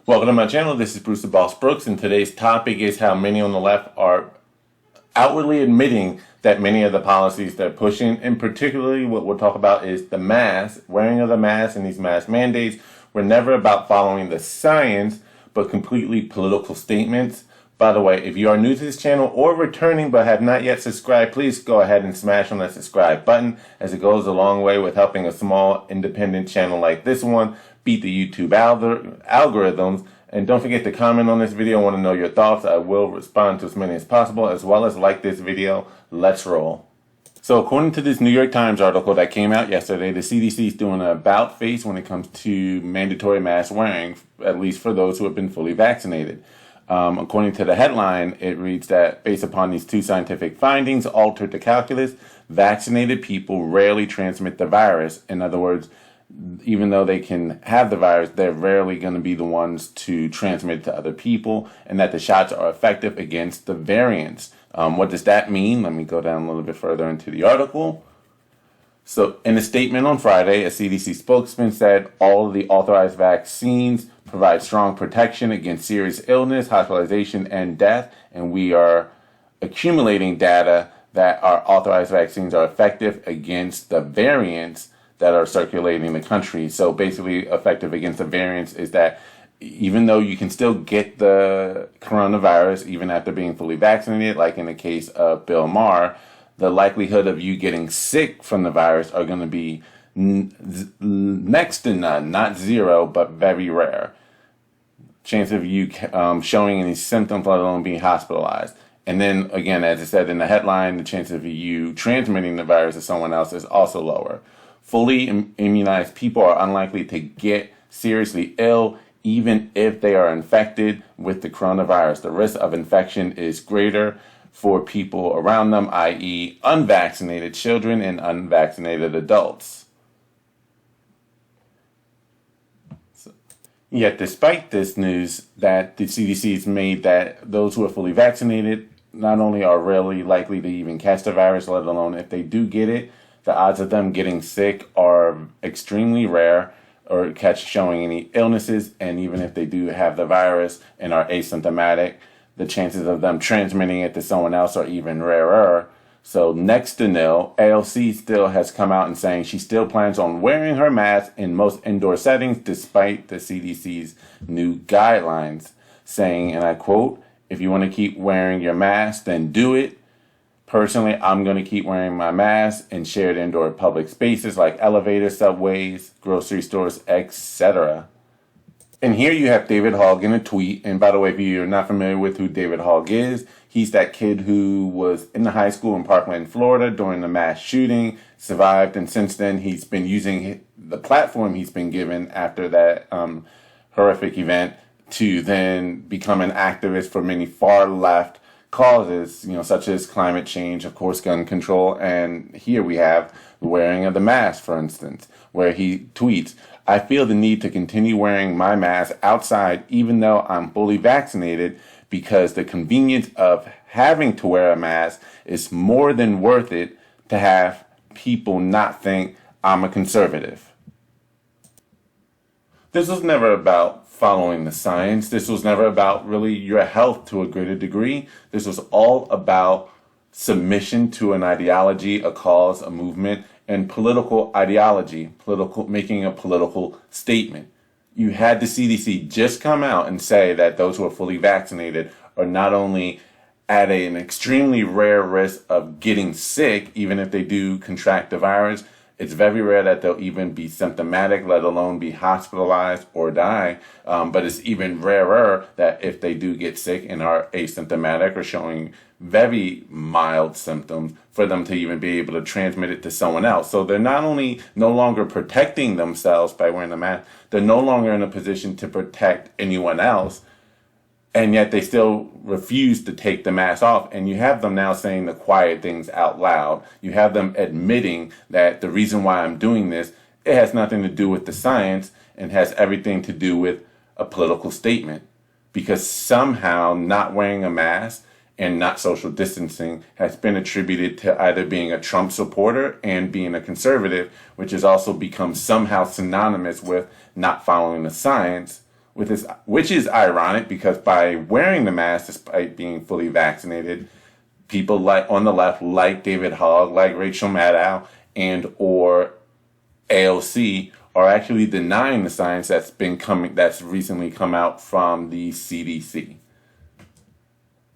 Welcome to my channel. This is Bruce the Boss Brooks, and today's topic is how many on the left are outwardly admitting that many of the policies they're pushing, and particularly what we'll talk about is the mask, wearing of the mask, and these mask mandates were never about following the science, but completely political statements. By the way, if you are new to this channel or returning but have not yet subscribed, please go ahead and smash on that subscribe button, as it goes a long way with helping a small independent channel like this one beat the YouTube algorithms. And don't forget to comment on this video. I want to know your thoughts. I will respond to as many as possible, as well as like this video. Let's roll. So according to this New York Times article that came out yesterday, the CDC is doing an about face when it comes to mandatory mask wearing, at least for those who have been fully vaccinated. According to the headline, it reads that based upon these two scientific findings altered the calculus, vaccinated people rarely transmit the virus. In other words, even though they can have the virus, they're rarely going to be the ones to transmit it to other people, and that the shots are effective against the variants. What does that mean? Let me go down a little bit further into the article. So in a statement on Friday, a CDC spokesman said all of the authorized vaccines provide strong protection against serious illness, hospitalization, and death, and we are accumulating data that our authorized vaccines are effective against the variants that are circulating in the country. So basically, effective against the variants is that even though you can still get the coronavirus even after being fully vaccinated, like in the case of Bill Maher, the likelihood of you getting sick from the virus are going to be next to none, not zero, but very rare. Chance of you showing any symptoms, let alone being hospitalized. And then again, as I said in the headline, the chance of you transmitting the virus to someone else is also lower. Fully immunized people are unlikely to get seriously ill even if they are infected with the coronavirus. The risk of infection is greater for people around them, i.e. unvaccinated children and unvaccinated adults. Yet despite this news that the CDC has made, that those who are fully vaccinated not only are rarely likely to even catch the virus, let alone if they do get it, the odds of them getting sick are extremely rare or showing any illnesses. And even if they do have the virus and are asymptomatic, the chances of them transmitting it to someone else are even rarer. So next to nil. AOC still has come out and saying she still plans on wearing her mask in most indoor settings despite the CDC's new guidelines, saying, and I quote, "If you want to keep wearing your mask, then do it. Personally, I'm going to keep wearing my mask in shared indoor public spaces like elevators, subways, grocery stores, etc." And here you have David Hogg in a tweet. And by the way, if you're not familiar with who David Hogg is, he's that kid who was in the high school in Parkland, Florida during the mass shooting, survived, and since then he's been using the platform he's been given after that horrific event to then become an activist for many far left causes, such as climate change, of course, gun control, and here we have the wearing of the mask, for instance, where he tweets, "I feel the need to continue wearing my mask outside even though I'm fully vaccinated because the convenience of having to wear a mask is more than worth it to have people not think I'm a conservative." This was never about following the science. This was never about really your health to a greater degree. This was all about submission to an ideology, a cause, a movement, and political ideology, making a political statement. You had the CDC just come out and say that those who are fully vaccinated are not only at an extremely rare risk of getting sick, even if they do contract the virus. It's very rare that they'll even be symptomatic, let alone be hospitalized or die. But it's even rarer that if they do get sick and are asymptomatic or showing very mild symptoms, for them to even be able to transmit it to someone else. So they're not only no longer protecting themselves by wearing the mask, they're no longer in a position to protect anyone else. And yet they still refuse to take the mask off. And you have them now saying the quiet things out loud. You have them admitting that the reason why I'm doing this, it has nothing to do with the science and has everything to do with a political statement. Because somehow not wearing a mask and not social distancing has been attributed to either being a Trump supporter and being a conservative, which has also become somehow synonymous with not following the science, which is ironic because by wearing the mask despite being fully vaccinated, people like on the left, like David Hogg, like Rachel Maddow, and or AOC, are actually denying the science that's recently come out from the CDC.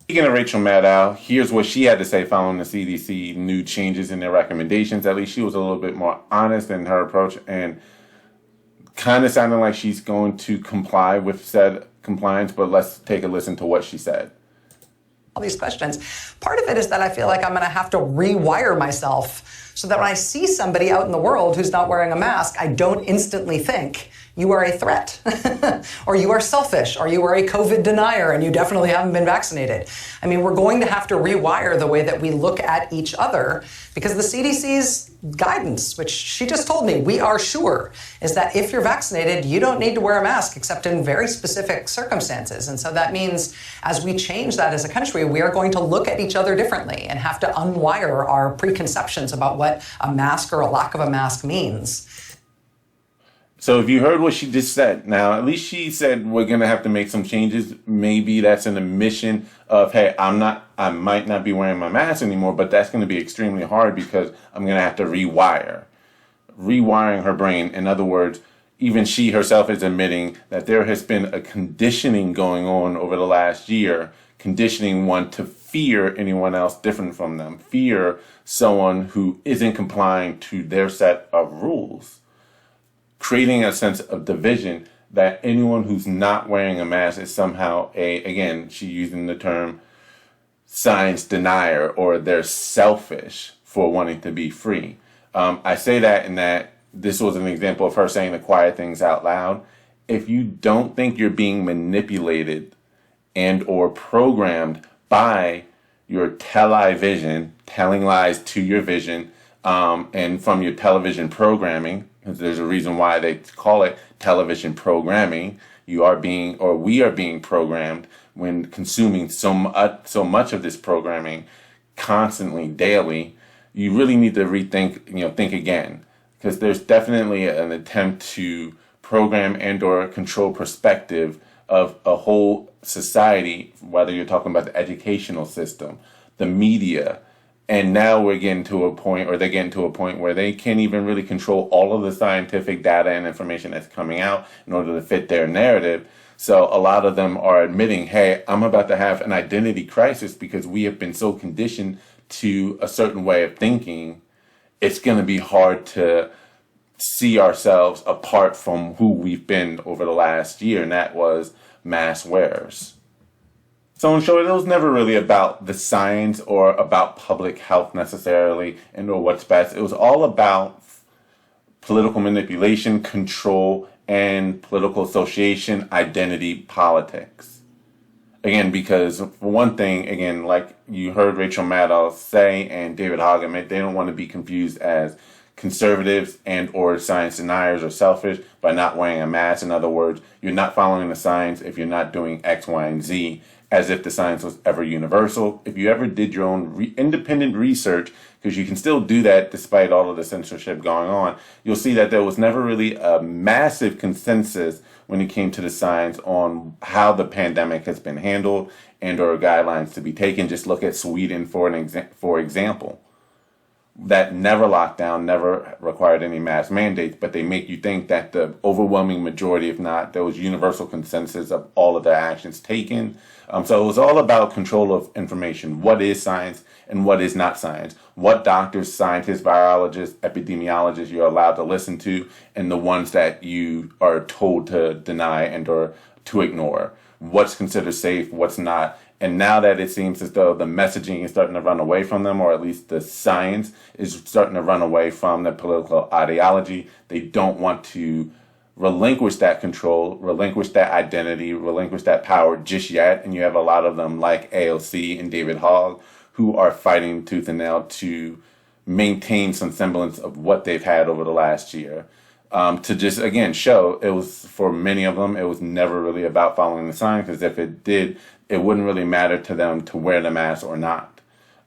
Speaking of Rachel Maddow, here's what she had to say following the CDC new changes in their recommendations. At least she was a little bit more honest in her approach and kind of sounding like she's going to comply with said compliance, but let's take a listen to what she said. All these questions. Part of it is that I feel like I'm going to have to rewire myself so that when I see somebody out in the world who's not wearing a mask, I don't instantly think you are a threat, or you are selfish, or you are a COVID denier, and you definitely haven't been vaccinated. I mean, we're going to have to rewire the way that we look at each other, because the CDC's guidance, which she just told me, we are sure, is that if you're vaccinated, you don't need to wear a mask except in very specific circumstances. And so that means as we change that as a country, we are going to look at each other differently and have to unwire our preconceptions about what a mask or a lack of a mask means. So if you heard what she just said, now at least she said we're going to have to make some changes. Maybe that's an admission of, hey, I might not be wearing my mask anymore, but that's going to be extremely hard because I'm going to have to rewiring her brain. In other words, even she herself is admitting that there has been a conditioning going on over the last year, conditioning one to fear anyone else different from them, fear someone who isn't complying to their set of rules, creating a sense of division that anyone who's not wearing a mask is somehow again, she using the term science denier, or they're selfish for wanting to be free. I say that in that this was an example of her saying the quiet things out loud. If you don't think you're being manipulated and or programmed by your television, telling lies to your vision, and from your television programming, because there's a reason why they call it television programming. We are being programmed when consuming so much of this programming constantly, daily. You really need to think again, because there's definitely an attempt to program and or control perspective of a whole society, whether you're talking about the educational system, the media. And now we're getting to a point, or they're getting to a point where they can't even really control all of the scientific data and information that's coming out in order to fit their narrative. So a lot of them are admitting, hey, I'm about to have an identity crisis because we have been so conditioned to a certain way of thinking. It's going to be hard to see ourselves apart from who we've been over the last year, and that was mask wearers. So in short, it was never really about the science or about public health necessarily and or what's best. It was all about political manipulation, control, and political association, identity politics. Again, because for one thing, again, like you heard Rachel Maddow say and David Hogg admit, they don't want to be confused as conservatives and or science deniers or selfish by not wearing a mask. In other words, you're not following the science if you're not doing X, Y, and Z, as if the science was ever universal. If you ever did your own independent research, because you can still do that despite all of the censorship going on, you'll see that there was never really a massive consensus when it came to the science on how the pandemic has been handled and or guidelines to be taken. Just look at Sweden for example. That never locked down, never required any mask mandates, but they make you think that the overwhelming majority, if not, there was universal consensus of all of the actions taken. So it was all about control of information. What is science and what is not science? What doctors, scientists, virologists, epidemiologists you're allowed to listen to, and the ones that you are told to deny and or to ignore. What's considered safe, what's not. And now that it seems as though the messaging is starting to run away from them, or at least the science is starting to run away from the political ideology, they don't want to relinquish that control, relinquish that identity, relinquish that power just yet. And you have a lot of them like AOC and David Hogg who are fighting tooth and nail to maintain some semblance of what they've had over the last year. To just, again, show it was, for many of them, it was never really about following the science, because if it did, it wouldn't really matter to them to wear the mask or not.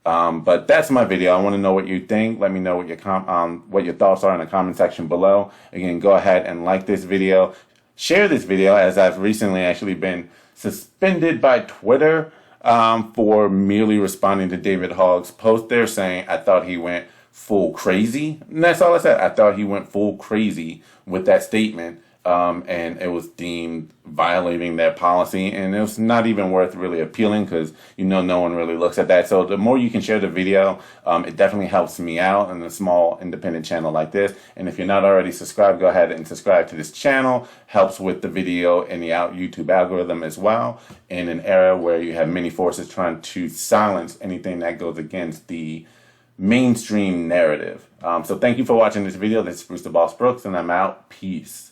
But that's my video. I want to know what you think. Let me know what your thoughts are in the comment section below. Again, go ahead and like this video. share this video, as I've recently actually been suspended by Twitter for merely responding to David Hogg's post there saying I thought he went full crazy. And that's all I said. I thought he went full crazy with that statement. And it was deemed violating their policy, and it was not even worth really appealing because no one really looks at that. So the more you can share the video, it definitely helps me out in a small independent channel like this. And if you're not already subscribed, go ahead and subscribe to this channel. Helps with the video and the YouTube algorithm as well. In an era where you have many forces trying to silence anything that goes against the mainstream narrative. So thank you for watching this video. This is Bruce the Boss Brooks, and I'm out. Peace.